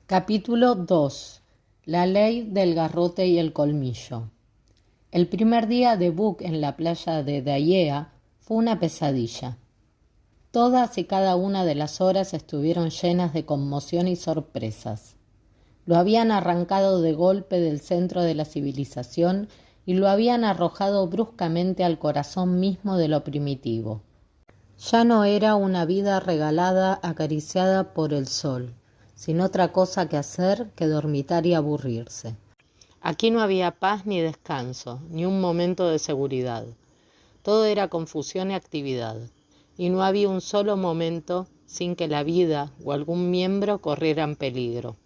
Capítulo 2. La ley del garrote y el colmillo. El primer día de Book en la playa de Daiea fue una pesadilla. Todas y cada una de las horas estuvieron llenas de conmoción y sorpresas. Lo habían arrancado de golpe del centro de la civilización y lo habían arrojado bruscamente al corazón mismo de lo primitivo. Ya no era una vida regalada, acariciada por el sol, sin otra cosa que hacer que dormitar y aburrirse. Aquí no había paz ni descanso, ni un momento de seguridad. Todo era confusión y actividad, y no había un solo momento sin que la vida o algún miembro corriera en peligro.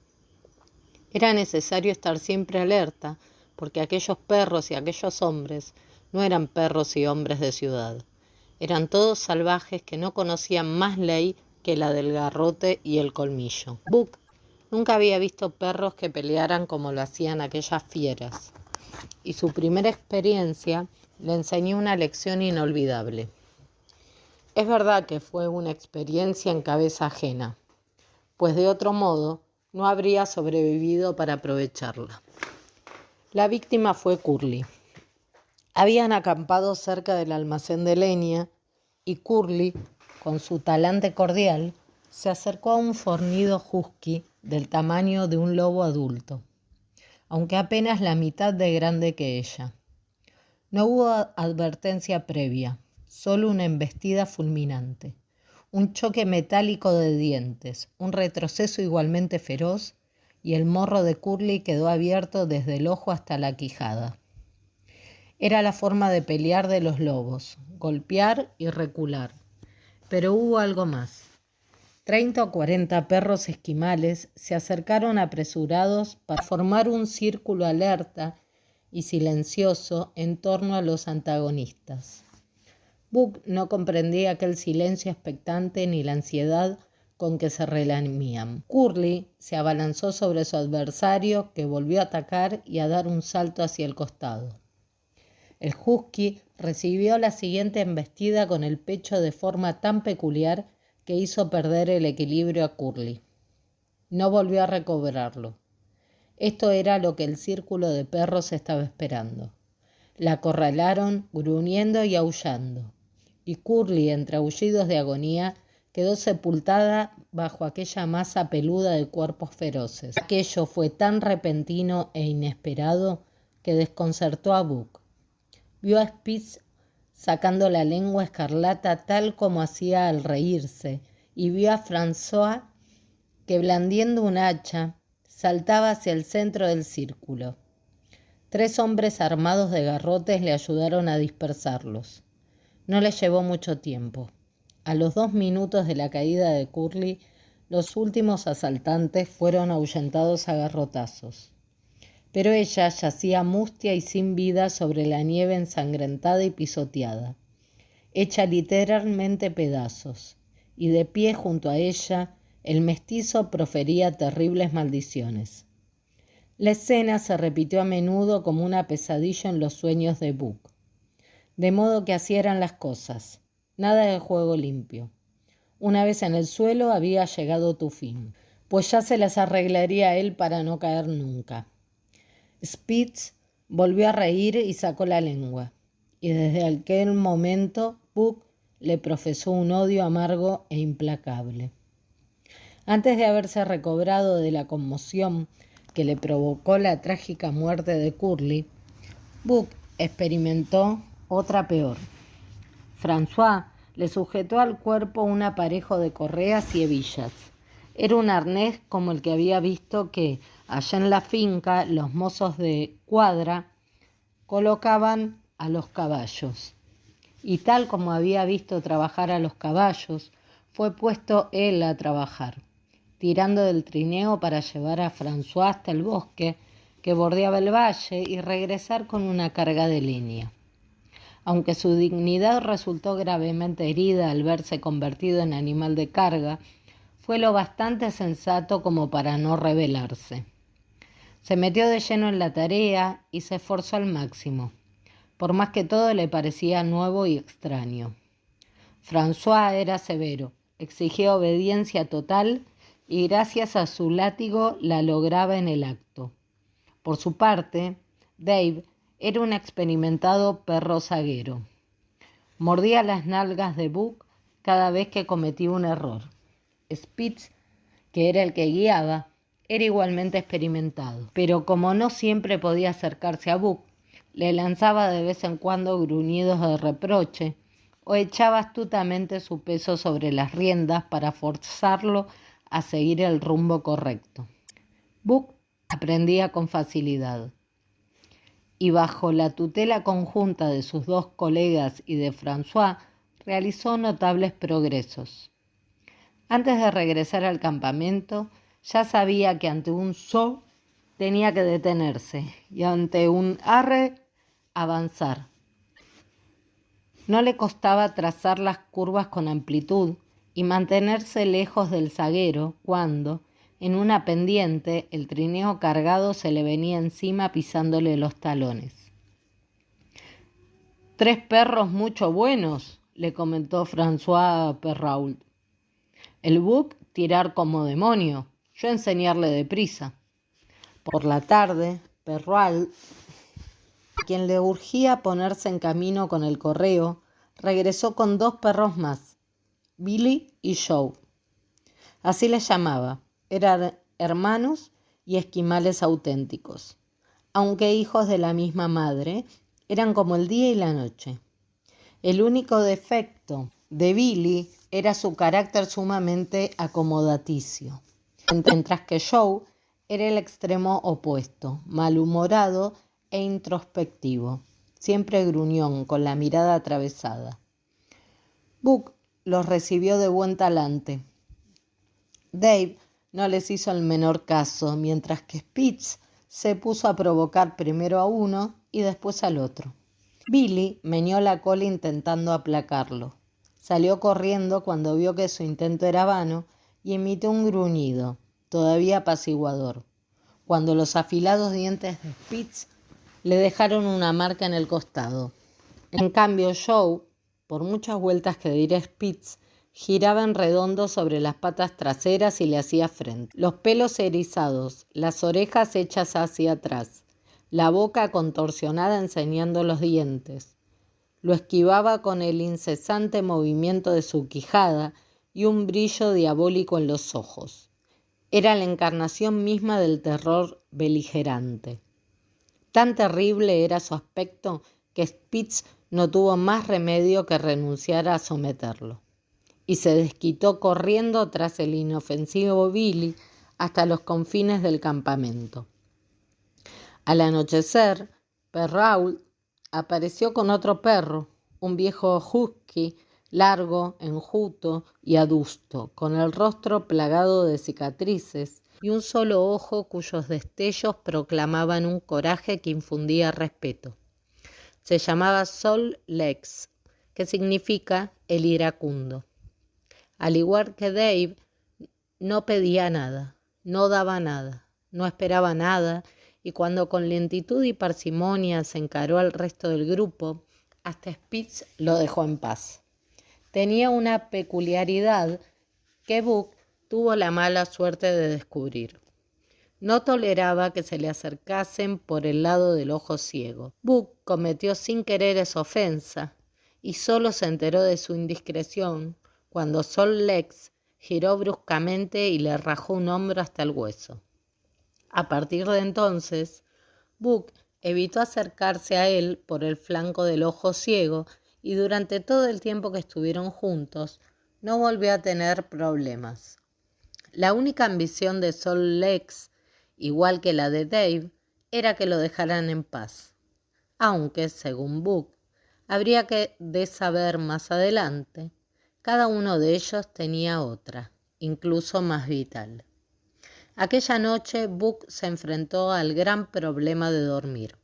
Era necesario estar siempre alerta, porque aquellos perros y aquellos hombres no eran perros y hombres de ciudad. Eran todos salvajes que no conocían más ley que la del garrote y el colmillo. Book nunca había visto perros que pelearan como lo hacían aquellas fieras, y su primera experiencia le enseñó una lección inolvidable. Es verdad que fue una experiencia en cabeza ajena, pues de otro modo no habría sobrevivido para aprovecharla. La víctima fue Curly. Habían acampado cerca del almacén de leña y Curly, con su talante cordial, se acercó a un fornido husky del tamaño de un lobo adulto, aunque apenas la mitad de grande que ella. No hubo advertencia previa, solo una embestida fulminante, un choque metálico de dientes, un retroceso igualmente feroz, y el morro de Curly quedó abierto desde el ojo hasta la quijada. Era la forma de pelear de los lobos, golpear y recular. Pero hubo algo más. 30 o 40 perros esquimales se acercaron apresurados para formar un círculo alerta y silencioso en torno a los antagonistas. Book no comprendía aquel silencio expectante ni la ansiedad con que se relamían. Curly se abalanzó sobre su adversario, que volvió a atacar y a dar un salto hacia el costado. El husky recibió la siguiente embestida con el pecho de forma tan peculiar que hizo perder el equilibrio a Curly. No volvió a recobrarlo. Esto era lo que el círculo de perros estaba esperando. La acorralaron gruñendo y aullando, y Curly, entre aullidos de agonía, quedó sepultada bajo aquella masa peluda de cuerpos feroces. Aquello fue tan repentino e inesperado que desconcertó a Book. Vio a Spitz sacando la lengua escarlata tal como hacía al reírse, y vio a François que, blandiendo un hacha, saltaba hacia el centro del círculo. 3 hombres armados de garrotes le ayudaron a dispersarlos. No les llevó mucho tiempo. A los 2 minutos de la caída de Curly, los últimos asaltantes fueron ahuyentados a garrotazos. Pero ella yacía mustia y sin vida sobre la nieve ensangrentada y pisoteada, hecha literalmente pedazos, y de pie junto a ella, el mestizo profería terribles maldiciones. La escena se repitió a menudo como una pesadilla en los sueños de Book. De modo que así eran las cosas, nada de juego limpio. Una vez en el suelo había llegado tu fin, pues ya se las arreglaría él para no caer nunca. Spitz volvió a reír y sacó la lengua, y desde aquel momento Book le profesó un odio amargo e implacable. Antes de haberse recobrado de la conmoción que le provocó la trágica muerte de Curly, Book experimentó otra peor. François le sujetó al cuerpo un aparejo de correas y hebillas. Era un arnés como el que había visto que, allá en la finca, los mozos de cuadra colocaban a los caballos. Y tal como había visto trabajar a los caballos, fue puesto él a trabajar, tirando del trineo para llevar a François hasta el bosque que bordeaba el valle y regresar con una carga de leña. Aunque su dignidad resultó gravemente herida al verse convertido en animal de carga, fue lo bastante sensato como para no rebelarse. Se metió de lleno en la tarea y se esforzó al máximo, por más que todo le parecía nuevo y extraño. François era severo, exigía obediencia total y gracias a su látigo la lograba en el acto. Por su parte, Dave era un experimentado perro zaguero. Mordía las nalgas de Buck cada vez que cometía un error. Spitz, que era el que guiaba, era igualmente experimentado, pero como no siempre podía acercarse a Buck, le lanzaba de vez en cuando gruñidos de reproche o echaba astutamente su peso sobre las riendas para forzarlo a seguir el rumbo correcto. Buck aprendía con facilidad y bajo la tutela conjunta de sus dos colegas y de François, realizó notables progresos. Antes de regresar al campamento, ya sabía que ante un so tenía que detenerse y ante un arre avanzar. No le costaba trazar las curvas con amplitud y mantenerse lejos del zaguero cuando, en una pendiente, el trineo cargado se le venía encima pisándole los talones. «3 perros mucho buenos», le comentó François a Perrault. «El Buck tirar como demonio, yo enseñarle deprisa». Por la tarde, Perrault, a quien le urgía ponerse en camino con el correo, regresó con 2 perros más, Billy y Joe. Así les llamaba, eran hermanos y esquimales auténticos. Aunque hijos de la misma madre, eran como el día y la noche. El único defecto de Billy era su carácter sumamente acomodaticio, mientras que Joe era el extremo opuesto, malhumorado e introspectivo, siempre gruñón, con la mirada atravesada. Buck los recibió de buen talante. Dave no les hizo el menor caso, mientras que Spitz se puso a provocar primero a uno y después al otro. Billy meneó la cola intentando aplacarlo. Salió corriendo cuando vio que su intento era vano y emitió un gruñido, todavía apaciguador, cuando los afilados dientes de Spitz le dejaron una marca en el costado. En cambio, Joe, por muchas vueltas que diera Spitz, giraba en redondo sobre las patas traseras y le hacía frente. Los pelos erizados, las orejas hechas hacia atrás, la boca contorsionada enseñando los dientes. Lo esquivaba con el incesante movimiento de su quijada y un brillo diabólico en los ojos. Era la encarnación misma del terror beligerante. Tan terrible era su aspecto que Spitz no tuvo más remedio que renunciar a someterlo, y se desquitó corriendo tras el inofensivo Billy hasta los confines del campamento. Al anochecer, Perrault apareció con otro perro, un viejo husky, largo, enjuto y adusto, con el rostro plagado de cicatrices y un solo ojo cuyos destellos proclamaban un coraje que infundía respeto. Se llamaba Sol Lex, que significa el iracundo. Al igual que Dave, no pedía nada, no daba nada, no esperaba nada, y cuando con lentitud y parsimonia se encaró al resto del grupo, hasta Spitz lo dejó en paz. Tenía una peculiaridad que Buck tuvo la mala suerte de descubrir. No toleraba que se le acercasen por el lado del ojo ciego. Buck cometió sin querer esa ofensa y solo se enteró de su indiscreción cuando Sol Lex giró bruscamente y le rajó un hombro hasta el hueso. A partir de entonces, Buck evitó acercarse a él por el flanco del ojo ciego y durante todo el tiempo que estuvieron juntos no volvió a tener problemas. La única ambición de Sol Lex, igual que la de Dave, era que lo dejaran en paz, aunque, según Buck, habría que de saber más adelante, cada uno de ellos tenía otra, incluso más vital. Aquella noche Buck se enfrentó al gran problema de dormir.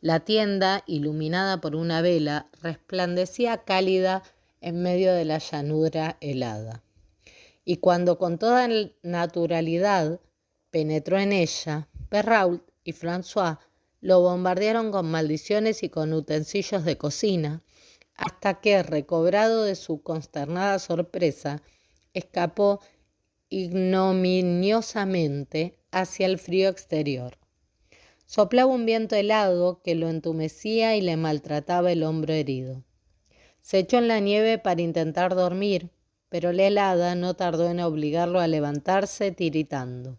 La tienda, iluminada por una vela, resplandecía cálida en medio de la llanura helada. Y cuando con toda naturalidad penetró en ella, Perrault y François lo bombardearon con maldiciones y con utensilios de cocina, hasta que, recobrado de su consternada sorpresa, escapó ignominiosamente hacia el frío exterior. Soplaba un viento helado que lo entumecía y le maltrataba el hombro herido. Se echó en la nieve para intentar dormir, pero la helada no tardó en obligarlo a levantarse tiritando.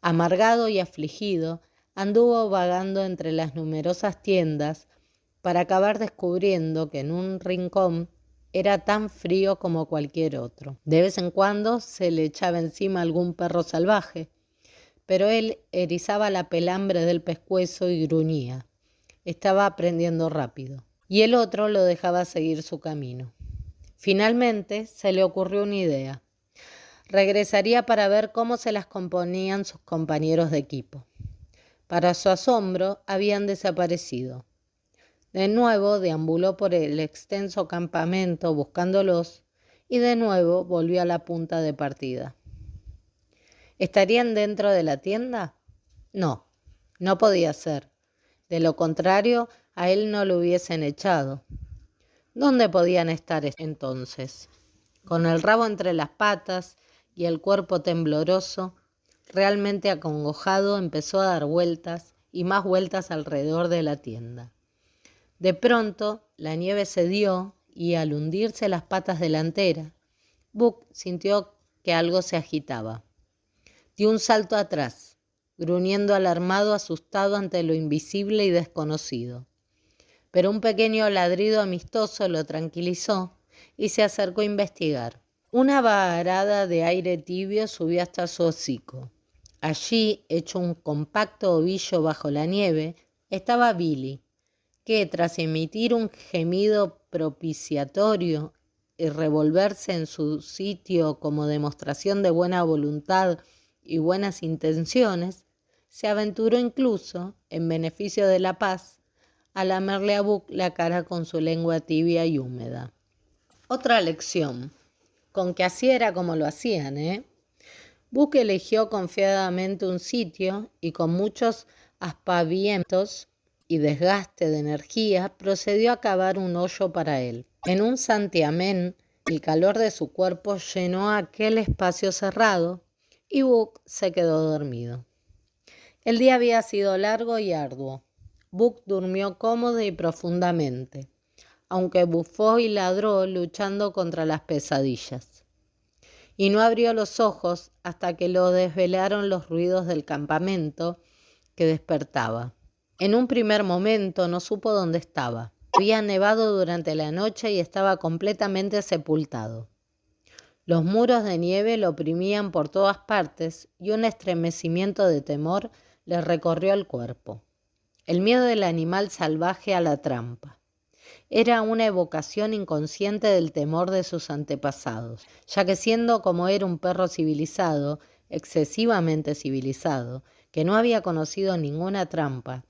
Amargado y afligido, anduvo vagando entre las numerosas tiendas para acabar descubriendo que en un rincón era tan frío como cualquier otro. De vez en cuando se le echaba encima algún perro salvaje, pero él erizaba la pelambre del pescuezo y gruñía. Estaba aprendiendo rápido. Y el otro lo dejaba seguir su camino. Finalmente se le ocurrió una idea. Regresaría para ver cómo se las componían sus compañeros de equipo. Para su asombro, habían desaparecido. De nuevo deambuló por el extenso campamento buscándolos y de nuevo volvió a la punta de partida. ¿Estarían dentro de la tienda? No, no podía ser. De lo contrario, a él no lo hubiesen echado. ¿Dónde podían estar entonces? Con el rabo entre las patas y el cuerpo tembloroso, realmente acongojado, empezó a dar vueltas y más vueltas alrededor de la tienda. De pronto, la nieve cedió y al hundirse las patas delanteras, Buck sintió que algo se agitaba. Dio un salto atrás, gruñendo alarmado, asustado ante lo invisible y desconocido. Pero un pequeño ladrido amistoso lo tranquilizó y se acercó a investigar. Una varada de aire tibio subió hasta su hocico. Allí, hecho un compacto ovillo bajo la nieve, estaba Billy, que tras emitir un gemido propiciatorio y revolverse en su sitio como demostración de buena voluntad y buenas intenciones, se aventuró incluso, en beneficio de la paz, a lamerle a Buck la cara con su lengua tibia y húmeda. Otra lección, con que así era como lo hacían, Buck eligió confiadamente un sitio y con muchos aspavientos y desgaste de energía procedió a cavar un hoyo para él. En un santiamén, el calor de su cuerpo llenó aquel espacio cerrado y Buck se quedó dormido. El día había sido largo y arduo. Buck durmió cómodo y profundamente, aunque bufó y ladró luchando contra las pesadillas. Y no abrió los ojos hasta que lo desvelaron los ruidos del campamento que despertaba. En un primer momento no supo dónde estaba. Había nevado durante la noche y estaba completamente sepultado. Los muros de nieve lo oprimían por todas partes y un estremecimiento de temor le recorrió el cuerpo. El miedo del animal salvaje a la trampa. Era una evocación inconsciente del temor de sus antepasados, ya que siendo como era un perro civilizado, excesivamente civilizado, que no había conocido ninguna trampa,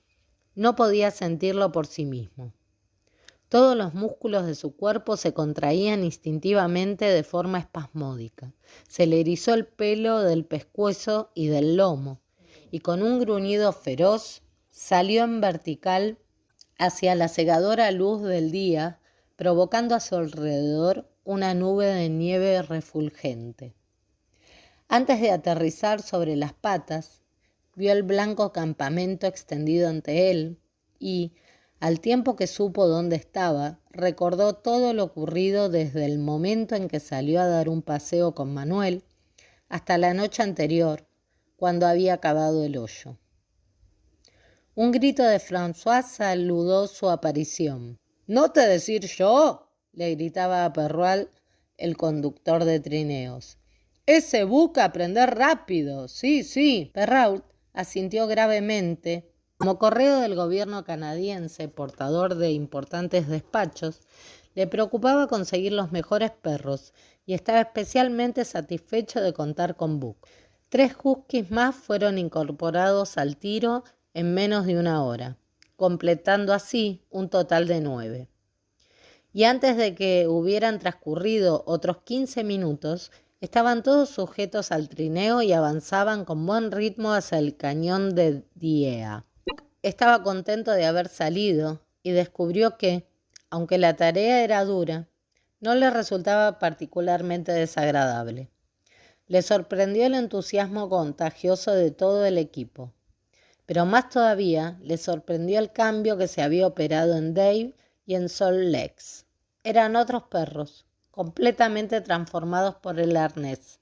no podía sentirlo por sí mismo. Todos los músculos de su cuerpo se contraían instintivamente de forma espasmódica. Se le erizó el pelo del pescuezo y del lomo, y con un gruñido feroz salió en vertical hacia la cegadora luz del día, provocando a su alrededor una nube de nieve refulgente. Antes de aterrizar sobre las patas, vio el blanco campamento extendido ante él y, al tiempo que supo dónde estaba, recordó todo lo ocurrido desde el momento en que salió a dar un paseo con Manuel hasta la noche anterior, cuando había cavado el hoyo. Un grito de François saludó su aparición. «¿No te decir yo?», le gritaba a Perrault, el conductor de trineos. «Ese Buck aprender rápido, sí». Perrault asintió gravemente. Como correo del gobierno canadiense, portador de importantes despachos, le preocupaba conseguir los mejores perros y estaba especialmente satisfecho de contar con Buck. 3 huskies más fueron incorporados al tiro en menos de una hora, completando así un total de 9. Y antes de que hubieran transcurrido otros 15 minutos, estaban todos sujetos al trineo y avanzaban con buen ritmo hacia el cañón de Dyea. Estaba contento de haber salido y descubrió que, aunque la tarea era dura, no le resultaba particularmente desagradable. Le sorprendió el entusiasmo contagioso de todo el equipo, pero más todavía le sorprendió el cambio que se había operado en Dave y en Sol Lex. Eran otros perros, completamente transformados por el arnés.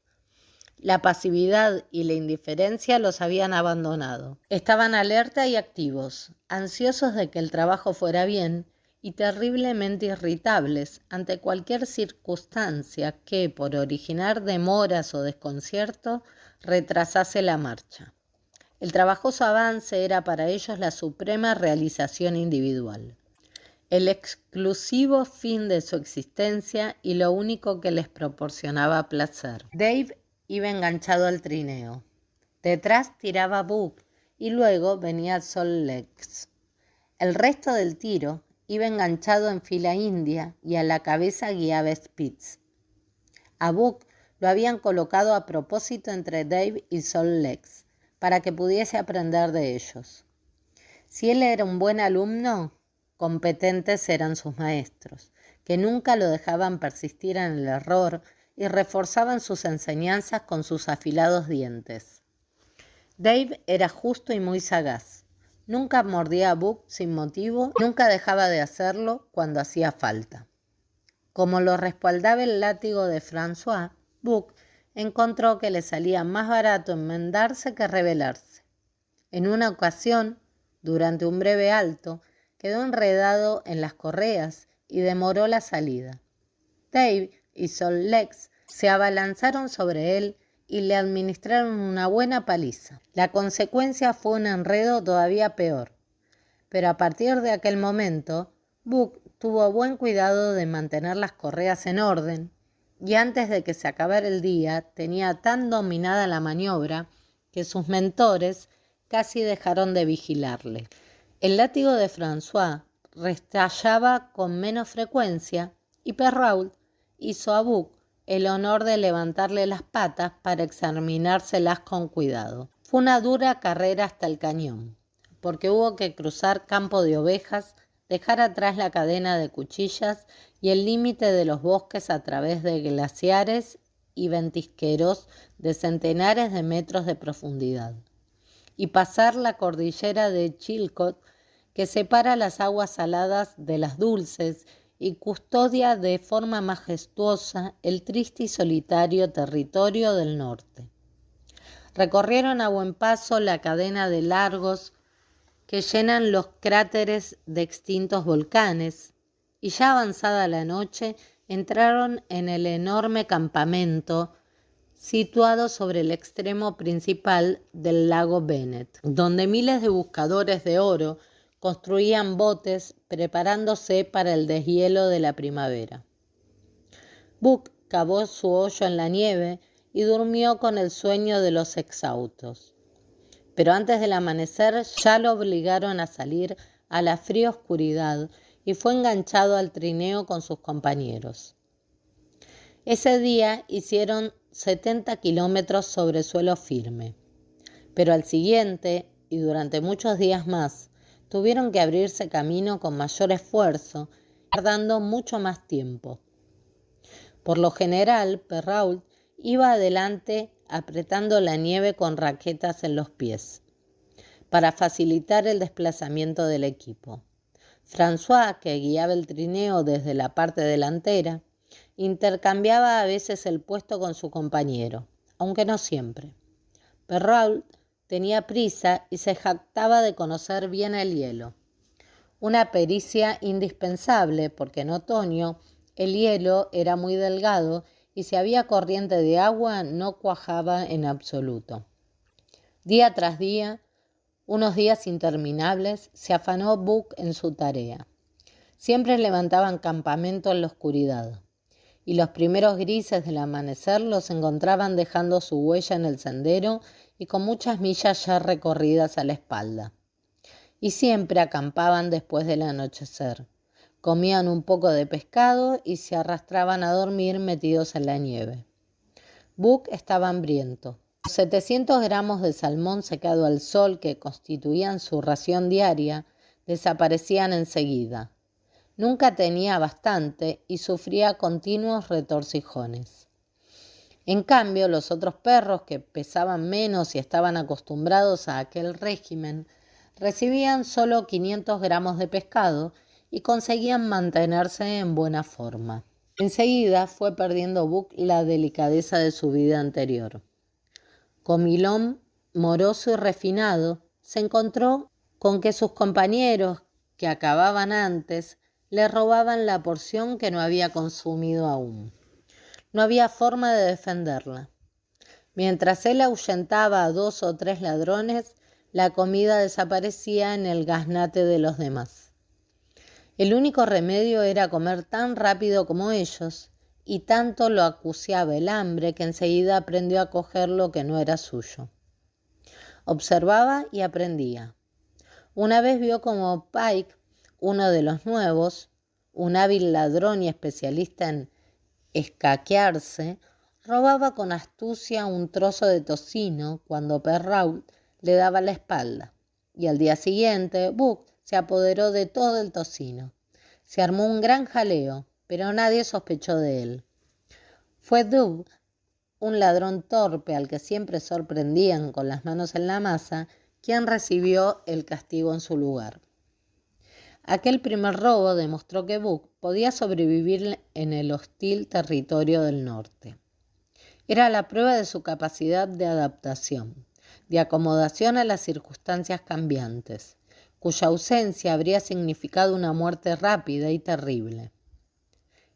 La pasividad y la indiferencia los habían abandonado. Estaban alerta y activos, ansiosos de que el trabajo fuera bien y terriblemente irritables ante cualquier circunstancia que, por originar demoras o desconcierto, retrasase la marcha. El trabajoso avance era para ellos la suprema realización individual, el exclusivo fin de su existencia y lo único que les proporcionaba placer. Dave iba enganchado al trineo. Detrás tiraba Book y luego venía Sol Lex. El resto del tiro iba enganchado en fila india y a la cabeza guiaba Spitz. A Book lo habían colocado a propósito entre Dave y Sol Lex para que pudiese aprender de ellos. Si él era un buen alumno, competentes eran sus maestros, que nunca lo dejaban persistir en el error y reforzaban sus enseñanzas con sus afilados dientes. Dave era justo y muy sagaz. Nunca mordía a Book sin motivo, nunca dejaba de hacerlo cuando hacía falta. Como lo respaldaba el látigo de François, Book encontró que le salía más barato enmendarse que rebelarse. En una ocasión, durante un breve alto, quedó enredado en las correas y demoró la salida. Dave y Sol Lex se abalanzaron sobre él y le administraron una buena paliza. La consecuencia fue un enredo todavía peor, pero a partir de aquel momento, Book tuvo buen cuidado de mantener las correas en orden y antes de que se acabara el día tenía tan dominada la maniobra que sus mentores casi dejaron de vigilarle. El látigo de François restallaba con menos frecuencia y Perrault hizo a Book el honor de levantarle las patas para examinárselas con cuidado. Fue una dura carrera hasta el cañón, porque hubo que cruzar campo de ovejas, dejar atrás la cadena de cuchillas y el límite de los bosques a través de glaciares y ventisqueros de centenares de metros de profundidad, y pasar la cordillera de Chilcot que separa las aguas saladas de las dulces y custodia de forma majestuosa el triste y solitario territorio del norte. Recorrieron a buen paso la cadena de lagos que llenan los cráteres de extintos volcanes y ya avanzada la noche entraron en el enorme campamento situado sobre el extremo principal del lago Bennett, donde miles de buscadores de oro construían botes preparándose para el deshielo de la primavera. Book cavó su hoyo en la nieve y durmió con el sueño de los exhaustos. Pero antes del amanecer ya lo obligaron a salir a la fría oscuridad y fue enganchado al trineo con sus compañeros. Ese día hicieron 70 kilómetros sobre suelo firme, pero al siguiente y durante muchos días más tuvieron que abrirse camino con mayor esfuerzo, tardando mucho más tiempo. Por lo general, Perrault iba adelante apretando la nieve con raquetas en los pies, para facilitar el desplazamiento del equipo. François, que guiaba el trineo desde la parte delantera, intercambiaba a veces el puesto con su compañero, aunque no siempre. Perrault tenía prisa y se jactaba de conocer bien el hielo, una pericia indispensable porque en otoño el hielo era muy delgado y si había corriente de agua no cuajaba en absoluto. Día tras día, unos días interminables, se afanó Book en su tarea. Siempre levantaban campamento en la oscuridad, y los primeros grises del amanecer los encontraban dejando su huella en el sendero y con muchas millas ya recorridas a la espalda. Y siempre acampaban después del anochecer. Comían un poco de pescado y se arrastraban a dormir metidos en la nieve. Book estaba hambriento. Los 700 gramos de salmón secado al sol que constituían su ración diaria desaparecían enseguida. Nunca tenía bastante y sufría continuos retorcijones. En cambio, los otros perros, que pesaban menos y estaban acostumbrados a aquel régimen, recibían solo 500 gramos de pescado y conseguían mantenerse en buena forma. Enseguida fue perdiendo Buck la delicadeza de su vida anterior. Comilón, moroso y refinado, se encontró con que sus compañeros, que acababan antes, le robaban la porción que no había consumido aún. No había forma de defenderla. Mientras él ahuyentaba a 2 o 3 ladrones, la comida desaparecía en el gaznate de los demás. El único remedio era comer tan rápido como ellos, y tanto lo acuciaba el hambre que enseguida aprendió a coger lo que no era suyo. Observaba y aprendía. Una vez vio como Pike, uno de los nuevos, un hábil ladrón y especialista en escaquearse, robaba con astucia un trozo de tocino cuando Perrault le daba la espalda, y al día siguiente Buck se apoderó de todo el tocino. Se armó un gran jaleo, pero nadie sospechó de él. Fue Dub, un ladrón torpe al que siempre sorprendían con las manos en la masa, quien recibió el castigo en su lugar. Aquel primer robo demostró que Buck podía sobrevivir en el hostil territorio del norte. Era la prueba de su capacidad de adaptación, de acomodación a las circunstancias cambiantes, cuya ausencia habría significado una muerte rápida y terrible.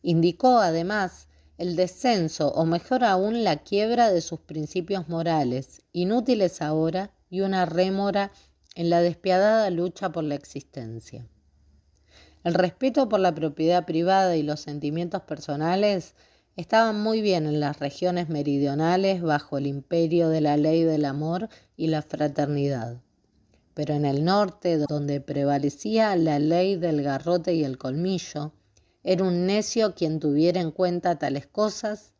Indicó, además, el descenso, o mejor aún, la quiebra de sus principios morales, inútiles ahora, y una rémora en la despiadada lucha por la existencia. El respeto por la propiedad privada y los sentimientos personales estaban muy bien en las regiones meridionales bajo el imperio de la ley del amor y la fraternidad. Pero en el norte, donde prevalecía la ley del garrote y el colmillo, era un necio quien tuviera en cuenta tales cosas,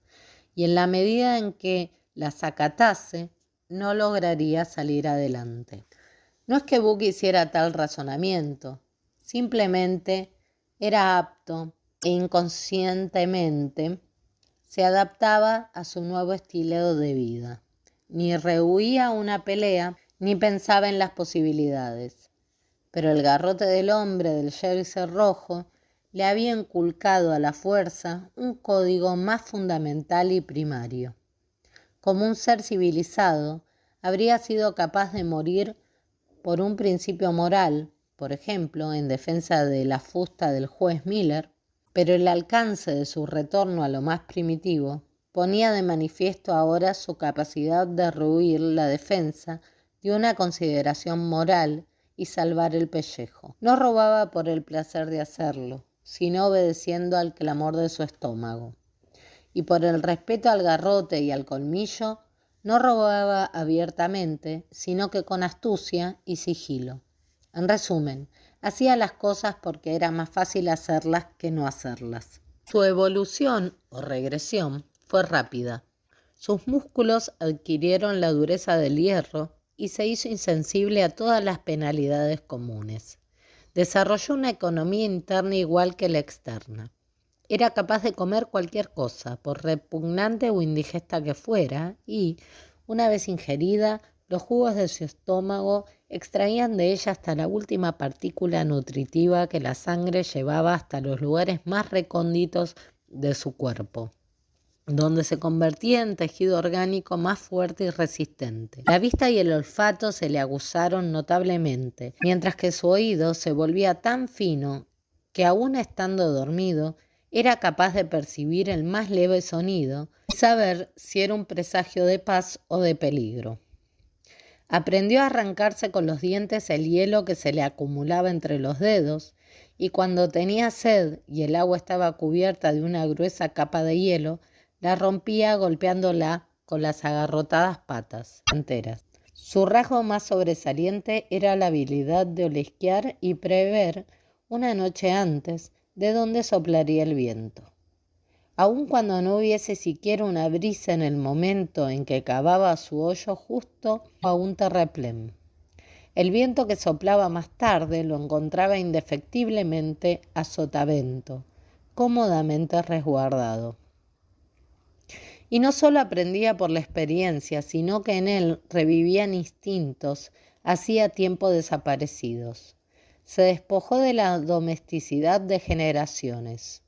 y en la medida en que las acatase, no lograría salir adelante. No es que Buck hiciera tal razonamiento, simplemente era apto e inconscientemente se adaptaba a su nuevo estilo de vida. Ni rehuía una pelea, ni pensaba en las posibilidades. Pero el garrote del hombre del jersey rojo le había inculcado a la fuerza un código más fundamental y primario. Como un ser civilizado, habría sido capaz de morir por un principio moral, por ejemplo, en defensa de la fusta del juez Miller, pero el alcance de su retorno a lo más primitivo ponía de manifiesto ahora su capacidad de rehuir la defensa de una consideración moral y salvar el pellejo. No robaba por el placer de hacerlo, sino obedeciendo al clamor de su estómago. Y por el respeto al garrote y al colmillo, no robaba abiertamente, sino que con astucia y sigilo. En resumen, hacía las cosas porque era más fácil hacerlas que no hacerlas. Su evolución o regresión fue rápida. Sus músculos adquirieron la dureza del hierro y se hizo insensible a todas las penalidades comunes. Desarrolló una economía interna igual que la externa. Era capaz de comer cualquier cosa, por repugnante o indigesta que fuera, y, una vez ingerida, los jugos de su estómago extraían de ella hasta la última partícula nutritiva que la sangre llevaba hasta los lugares más recónditos de su cuerpo, donde se convertía en tejido orgánico más fuerte y resistente. La vista y el olfato se le aguzaron notablemente, mientras que su oído se volvía tan fino que, aun estando dormido, era capaz de percibir el más leve sonido y saber si era un presagio de paz o de peligro. Aprendió a arrancarse con los dientes el hielo que se le acumulaba entre los dedos, y cuando tenía sed y el agua estaba cubierta de una gruesa capa de hielo, la rompía golpeándola con las agarrotadas patas enteras. Su rasgo más sobresaliente era la habilidad de olisquear y prever una noche antes de dónde soplaría el viento. Aun cuando no hubiese siquiera una brisa en el momento en que cavaba su hoyo justo a un terraplén. El viento que soplaba más tarde lo encontraba indefectiblemente a sotavento, cómodamente resguardado. Y no solo aprendía por la experiencia, sino que en él revivían instintos hacía tiempo desaparecidos. Se despojó de la domesticidad de generaciones.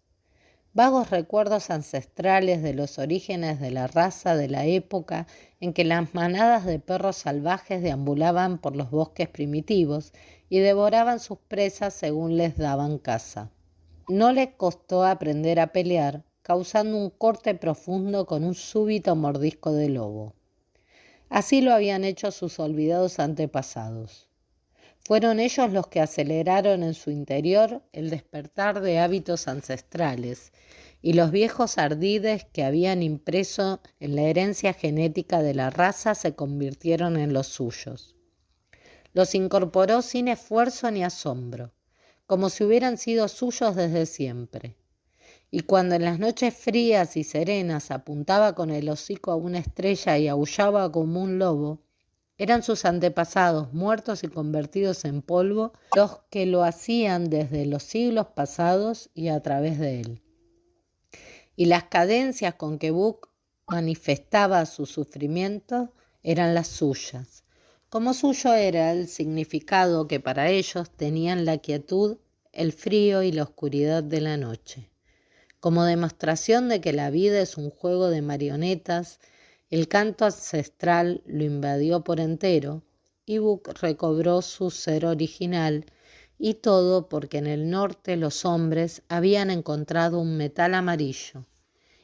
Vagos recuerdos ancestrales de los orígenes de la raza de la época en que las manadas de perros salvajes deambulaban por los bosques primitivos y devoraban sus presas según les daban caza. No le costó aprender a pelear, causando un corte profundo con un súbito mordisco de lobo. Así lo habían hecho sus olvidados antepasados. Fueron ellos los que aceleraron en su interior el despertar de hábitos ancestrales y los viejos ardides que habían impreso en la herencia genética de la raza se convirtieron en los suyos. Los incorporó sin esfuerzo ni asombro, como si hubieran sido suyos desde siempre. Y cuando en las noches frías y serenas apuntaba con el hocico a una estrella y aullaba como un lobo, eran sus antepasados muertos y convertidos en polvo los que lo hacían desde los siglos pasados y a través de él. Y las cadencias con que Buck manifestaba su sufrimiento eran las suyas, como suyo era el significado que para ellos tenían la quietud, el frío y la oscuridad de la noche. Como demostración de que la vida es un juego de marionetas, el canto ancestral lo invadió por entero y Buck recobró su ser original, y todo porque en el norte los hombres habían encontrado un metal amarillo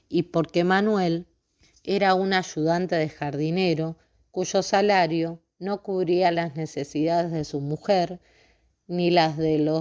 y porque Manuel era un ayudante de jardinero cuyo salario no cubría las necesidades de su mujer ni las de los